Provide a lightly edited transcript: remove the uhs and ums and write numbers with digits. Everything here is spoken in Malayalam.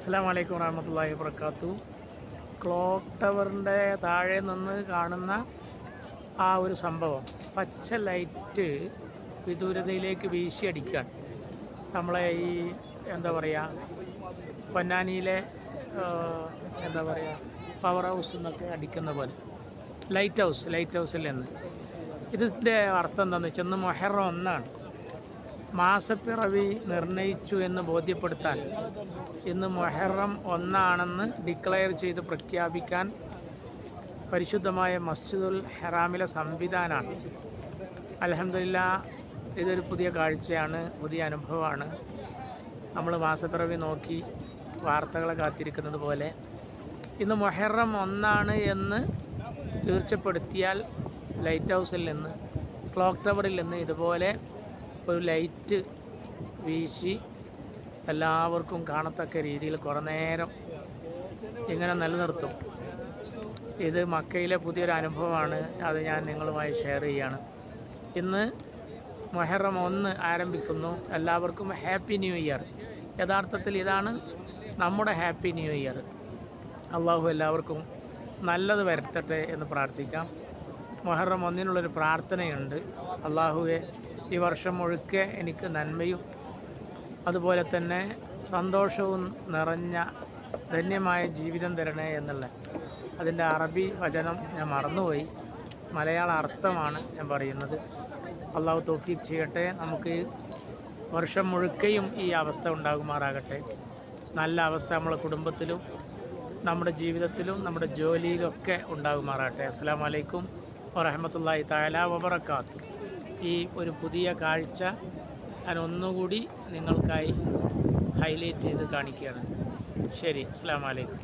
അസ്സലാമു അലൈക്കും വറഹ്മത്തുള്ളാഹി വബറകാതുഹു. ക്ലോക്ക് ടവറിൻ്റെ താഴെ നിന്ന് കാണുന്ന ആ ഒരു സംഭവം, പച്ച ലൈറ്റ് വിദൂരതയിലേക്ക് വീശിയടിക്കുകയാണ്. നമ്മളെ ഈ എന്താ പറയുക, പൊന്നാനിയിലെ എന്താ പറയുക, പവർ ഹൗസ് എന്നൊക്കെ അടിക്കുന്ന പോലെ ലൈറ്റ് ഹൗസിൽ നിന്ന്. ഇതിൻ്റെ അർത്ഥം എന്താണെന്ന് വെച്ചാൽ ഇന്ന് മുഹറം 1 മാസപ്പിറവി നിർണയിച്ചു എന്ന് ബോധ്യപ്പെടുത്താൻ ഇന്ന് മുഹറം 1 ഡിക്ലെയർ ചെയ്ത് പ്രഖ്യാപിക്കാൻ പരിശുദ്ധമായ മസ്ജിദുൽ ഹറാമിലെ സംവിധാനമാണ്. അൽഹംദുലില്ലാഹ്, ഇതൊരു പുതിയ കാഴ്ചയാണ്, പുതിയ അനുഭവമാണ്. നമ്മൾ മാസപ്പിറവി നോക്കി വാർത്തകളെ കാത്തിരിക്കുന്നത് പോലെ ഇന്ന് മുഹറം 1 എന്ന് തീർച്ചപ്പെടുത്തിയാൽ ലൈറ്റ് ഹൗസിൽ നിന്ന്, ക്ലോക്ക് ടവറിൽ നിന്ന് ഇതുപോലെ ഒരു ലൈറ്റ് വീശി എല്ലാവർക്കും കാണത്തക്ക രീതിയിൽ കുറേ നേരം ഇങ്ങനെ നിലനിർത്തും. ഇത് മക്കയിലെ പുതിയൊരു അനുഭവമാണ്. അത് ഞാൻ നിങ്ങളുമായി ഷെയർ ചെയ്യുകയാണ്. ഇന്ന് മുഹറം 1 ആരംഭിക്കുന്നു. എല്ലാവർക്കും ഹാപ്പി ന്യൂ ഇയർ. യഥാർത്ഥത്തിൽ ഇതാണ് നമ്മുടെ ഹാപ്പി ന്യൂ ഇയർ. അള്ളാഹു എല്ലാവർക്കും നല്ലത് വരുത്തട്ടെ എന്ന് പ്രാർത്ഥിക്കാം. മുഹറം 1 പ്രാർത്ഥനയുണ്ട്. അള്ളാഹുവെ, ഈ വർഷം മുഴുക്കെ എനിക്ക് നന്മയും അതുപോലെ തന്നെ സന്തോഷവും നിറഞ്ഞ ധന്യമായ ജീവിതം തരണേ എന്നുള്ള അതിൻ്റെ അറബി വചനം ഞാൻ മറന്നുപോയി. മലയാള അർത്ഥമാണ് ഞാൻ പറയുന്നത്. അള്ളാഹു തൗഫീഖ് ചെയ്യട്ടെ. നമുക്ക് വർഷം മുഴുക്കയും ഈ അവസ്ഥ ഉണ്ടാകുമാറാകട്ടെ. നല്ല അവസ്ഥ നമ്മുടെ കുടുംബത്തിലും നമ്മുടെ ജീവിതത്തിലും നമ്മുടെ ജോലിയിലൊക്കെ ഉണ്ടാകുമാറാകട്ടെ. അസ്സലാമു അലൈക്കും വറഹ്മത്തുള്ളാഹി തആല വബറകാതുഹു. ഈ ഒരു പുതിയ കാഴ്ച ഞാൻ ഒന്നുകൂടി നിങ്ങൾക്കായി ഹൈലൈറ്റ് ചെയ്ത് കാണിക്കുകയാണ്. ശരി, അസ്സലാമു അലൈക്കും.